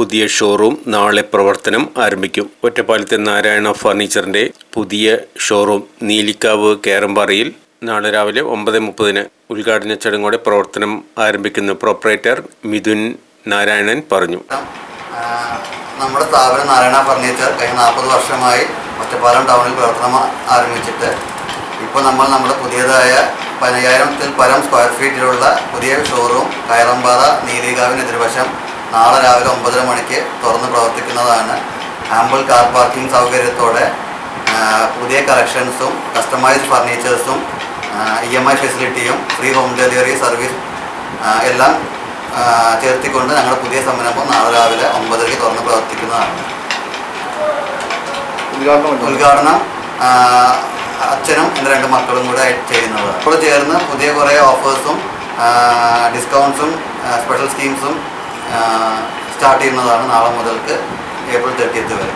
പുതിയ ഷോറൂം നാളെ പ്രവർത്തനം ആരംഭിക്കും. ഒറ്റപ്പാലത്തെ നാരായണ ഫർണിച്ചറിന്റെ പുതിയ ഷോറൂം നീലിക്കാവ് കേരമ്പാറയിൽ നാളെ രാവിലെ 9:30 ഉദ്ഘാടന ചടങ്ങോടെ പ്രവർത്തനം ആരംഭിക്കുന്നു. പ്രൊപ്പറേറ്റർ മിഥുൻ നാരായണൻ പറഞ്ഞു. നമ്മുടെ സ്ഥാപനം നാരായണ ഫർണിച്ചർ കഴിഞ്ഞ 40 വർഷമായി ഒറ്റപ്പാലം ടൗണിൽ പ്രവർത്തനം ആരംഭിച്ചിട്ട് ഇപ്പോൾ നമ്മുടെ പുതിയതായ 10,000-ൽ പരം സ്ക്വയർ ഫീറ്റിലുള്ള പുതിയ ഷോറൂം കയറമ്പാറ നീലികാവിന് എതിർവശം നാളെ രാവിലെ 9:30 മണിക്ക് തുറന്ന് പ്രവർത്തിക്കുന്നതാണ്. ആമ്പിൾ കാർ പാർക്കിംഗ് സൗകര്യത്തോടെ പുതിയ കളക്ഷൻസും കസ്റ്റമൈസ്ഡ് ഫർണിച്ചേഴ്സും EMI ഫെസിലിറ്റിയും ഫ്രീ ഹോം ഡെലിവറി സർവീസ് എല്ലാം ചേർത്തിക്കൊണ്ട് ഞങ്ങളുടെ പുതിയ സംരംഭം നാളെ രാവിലെ 9:00 തുറന്ന് പ്രവർത്തിക്കുന്നതാണ്. ഉദ്ഘാടനം അച്ഛനും എൻ്റെ 2 മക്കളും കൂടെ ചെയ്യുന്നത്. ഇപ്പോൾ ചേർന്ന് പുതിയ കുറേ ഓഫേഴ്സും ഡിസ്കൗണ്ട്സും സ്പെഷ്യൽ സ്കീംസും സ്റ്റാർട്ട് ചെയ്യുന്നതാണ് നാളെ മുതൽക്ക് April 30th വരെ.